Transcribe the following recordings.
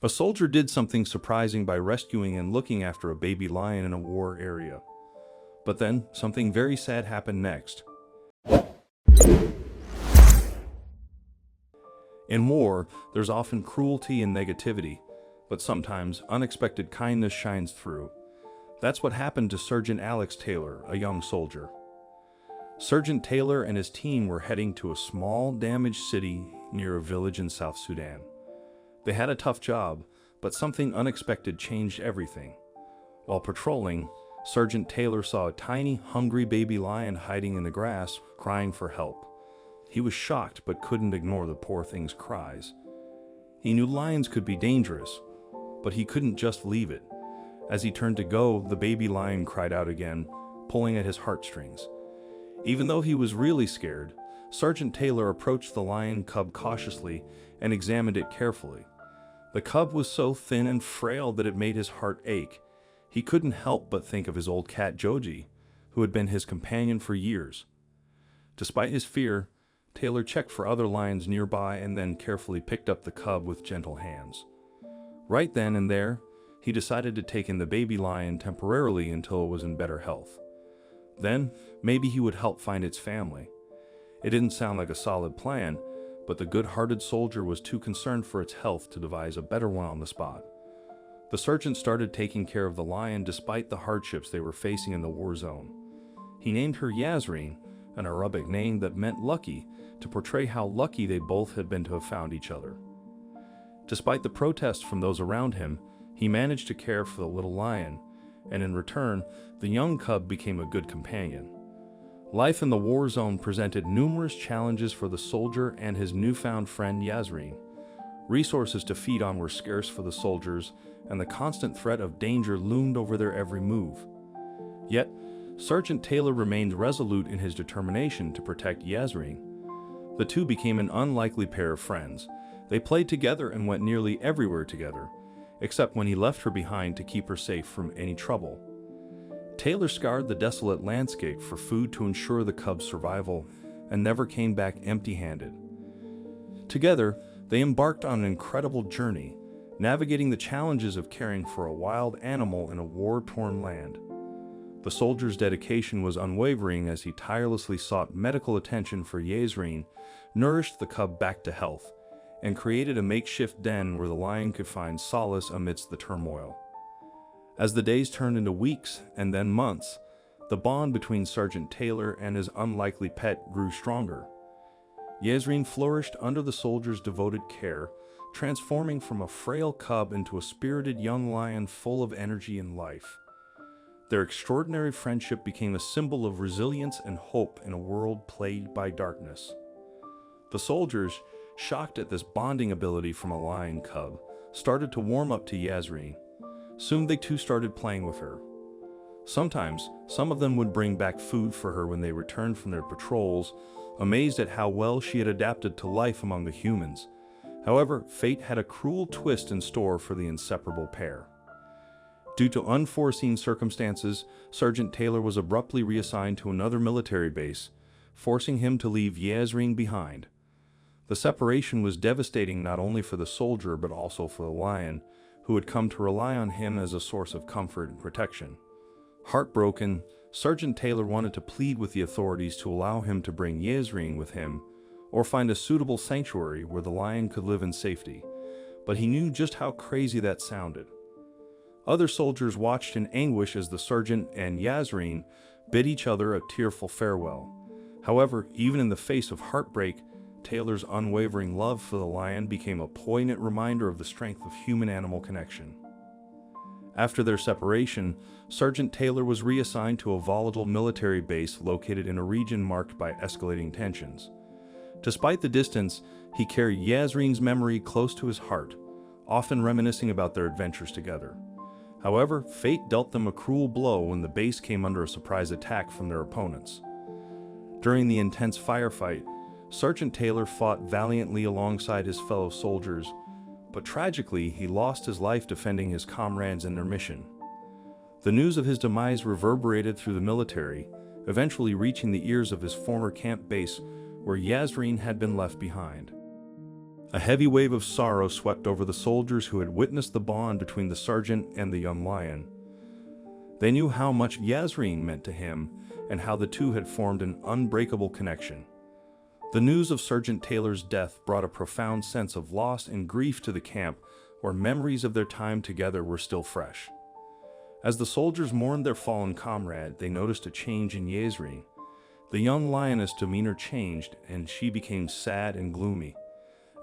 A soldier did something surprising by rescuing and looking after a baby lion in a war area. But then, something very sad happened next. In war, there's often cruelty and negativity, but sometimes unexpected kindness shines through. That's what happened to Sergeant Alex Taylor, a young soldier. Sergeant Taylor and his team were heading to a small, damaged city near a village in South Sudan. They had a tough job, but something unexpected changed everything. While patrolling, Sergeant Taylor saw a tiny, hungry baby lion hiding in the grass, crying for help. He was shocked but couldn't ignore the poor thing's cries. He knew lions could be dangerous, but he couldn't just leave it. As he turned to go, the baby lion cried out again, pulling at his heartstrings. Even though he was really scared, Sergeant Taylor approached the lion cub cautiously and examined it carefully. The cub was so thin and frail that it made his heart ache. He couldn't help but think of his old cat Joji, who had been his companion for years. Despite his fear, Taylor checked for other lions nearby and then carefully picked up the cub with gentle hands. Right then and there, he decided to take in the baby lion temporarily until it was in better health. Then, maybe he would help find its family. It didn't sound like a solid plan, but the good-hearted soldier was too concerned for its health to devise a better one on the spot. The sergeant started taking care of the lion despite the hardships they were facing in the war zone. He named her Yasin, an Arabic name that meant lucky, to portray how lucky they both had been to have found each other. Despite the protests from those around him, he managed to care for the little lion, and in return, the young cub became a good companion. Life in the war zone presented numerous challenges for the soldier and his newfound friend Yasin. Resources to feed on were scarce for the soldiers, and the constant threat of danger loomed over their every move. Yet, Sergeant Taylor remained resolute in his determination to protect Yasin. The two became an unlikely pair of friends. They played together and went nearly everywhere together, except when he left her behind to keep her safe from any trouble. Taylor scoured the desolate landscape for food to ensure the cub's survival and never came back empty-handed. Together, they embarked on an incredible journey, navigating the challenges of caring for a wild animal in a war-torn land. The soldier's dedication was unwavering as he tirelessly sought medical attention for Yasin, nourished the cub back to health, and created a makeshift den where the lion could find solace amidst the turmoil. As the days turned into weeks and then months, the bond between Sergeant Taylor and his unlikely pet grew stronger. Yasin flourished under the soldier's devoted care, transforming from a frail cub into a spirited young lion full of energy and life. Their extraordinary friendship became a symbol of resilience and hope in a world plagued by darkness. The soldiers, shocked at this bonding ability from a lion cub, started to warm up to Yasin. Soon they too started playing with her. Sometimes, some of them would bring back food for her when they returned from their patrols, amazed at how well she had adapted to life among the humans. However, fate had a cruel twist in store for the inseparable pair. Due to unforeseen circumstances, Sergeant Taylor was abruptly reassigned to another military base, forcing him to leave Yasin behind. The separation was devastating not only for the soldier but also for the lion, who had come to rely on him as a source of comfort and protection. Heartbroken, Sergeant Taylor wanted to plead with the authorities to allow him to bring Yasin with him, or find a suitable sanctuary where the lion could live in safety, but he knew just how crazy that sounded. Other soldiers watched in anguish as the sergeant and Yasin bid each other a tearful farewell. However, even in the face of heartbreak, Taylor's unwavering love for the lion became a poignant reminder of the strength of human-animal connection. After their separation, Sergeant Taylor was reassigned to a volatile military base located in a region marked by escalating tensions. Despite the distance, he carried Yasin's memory close to his heart, often reminiscing about their adventures together. However, fate dealt them a cruel blow when the base came under a surprise attack from their opponents. During the intense firefight, Sergeant Taylor fought valiantly alongside his fellow soldiers, but tragically he lost his life defending his comrades and their mission. The news of his demise reverberated through the military, eventually reaching the ears of his former camp base where Yasin had been left behind. A heavy wave of sorrow swept over the soldiers who had witnessed the bond between the sergeant and the young lion. They knew how much Yasin meant to him and how the two had formed an unbreakable connection. The news of Sergeant Taylor's death brought a profound sense of loss and grief to the camp, where memories of their time together were still fresh. As the soldiers mourned their fallen comrade, they noticed a change in Yasin. The young lioness' demeanor changed, and she became sad and gloomy.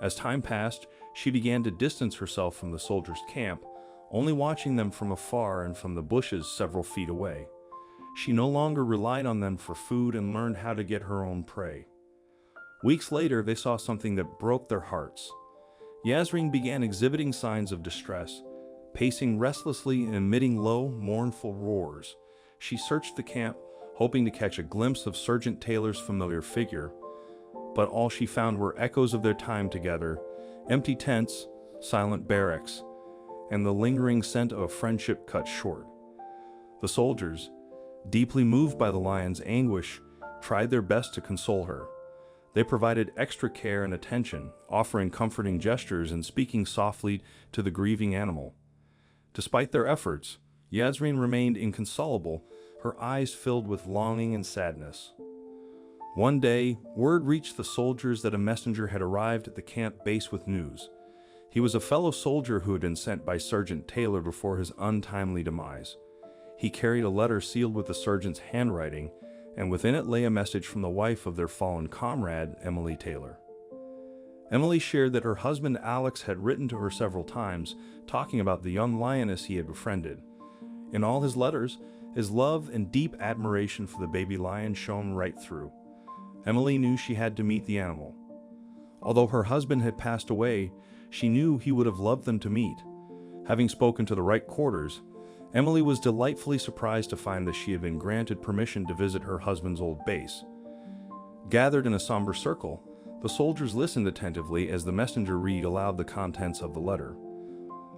As time passed, she began to distance herself from the soldiers' camp, only watching them from afar and from the bushes several feet away. She no longer relied on them for food and learned how to get her own prey. Weeks later, they saw something that broke their hearts. Yasin began exhibiting signs of distress, pacing restlessly and emitting low, mournful roars. She searched the camp, hoping to catch a glimpse of Sergeant Taylor's familiar figure, but all she found were echoes of their time together, empty tents, silent barracks, and the lingering scent of a friendship cut short. The soldiers, deeply moved by the lion's anguish, tried their best to console her. They provided extra care and attention, offering comforting gestures and speaking softly to the grieving animal. Despite their efforts, Yasin remained inconsolable, her eyes filled with longing and sadness. One day, word reached the soldiers that a messenger had arrived at the camp base with news. He was a fellow soldier who had been sent by Sergeant Taylor before his untimely demise. He carried a letter sealed with the sergeant's handwriting, and within it lay a message from the wife of their fallen comrade, Emily Taylor. Emily shared that her husband Alex had written to her several times, talking about the young lioness he had befriended. In all his letters, his love and deep admiration for the baby lion shone right through. Emily knew she had to meet the animal. Although her husband had passed away, she knew he would have loved them to meet. Having spoken to the right quarters, Emily was delightfully surprised to find that she had been granted permission to visit her husband's old base. Gathered in a somber circle, the soldiers listened attentively as the messenger read aloud the contents of the letter.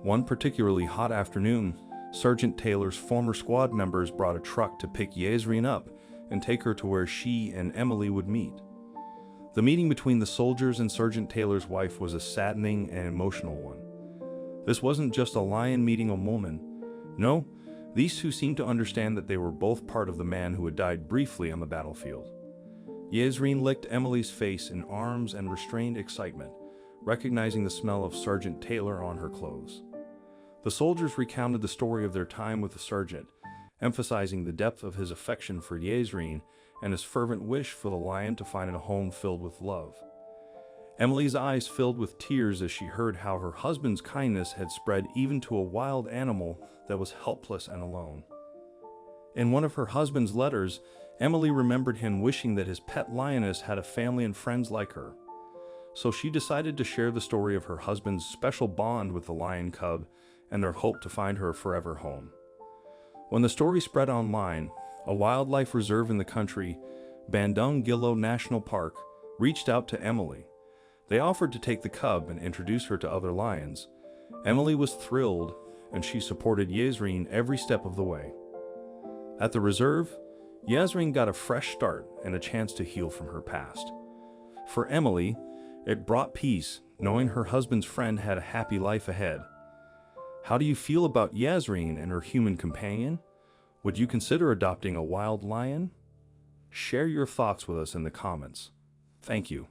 One particularly hot afternoon, Sergeant Taylor's former squad members brought a truck to pick Yasin up and take her to where she and Emily would meet. The meeting between the soldiers and Sergeant Taylor's wife was a saddening and emotional one. This wasn't just a lion meeting a woman. No, these two seemed to understand that they were both part of the man who had died briefly on the battlefield. Yasin licked Emily's face in arms and restrained excitement, recognizing the smell of Sergeant Taylor on her clothes. The soldiers recounted the story of their time with the sergeant, emphasizing the depth of his affection for Yasin and his fervent wish for the lion to find a home filled with love. Emily's eyes filled with tears as she heard how her husband's kindness had spread even to a wild animal that was helpless and alone. In one of her husband's letters, Emily remembered him wishing that his pet lioness had a family and friends like her. So she decided to share the story of her husband's special bond with the lion cub and their hope to find her a forever home. When the story spread online, a wildlife reserve in the country, Bandung-Gilo National Park, reached out to Emily. They offered to take the cub and introduce her to other lions. Emily was thrilled, and she supported Yasin every step of the way. At the reserve, Yasin got a fresh start and a chance to heal from her past. For Emily, it brought peace, knowing her husband's friend had a happy life ahead. How do you feel about Yasin and her human companion? Would you consider adopting a wild lion? Share your thoughts with us in the comments. Thank you.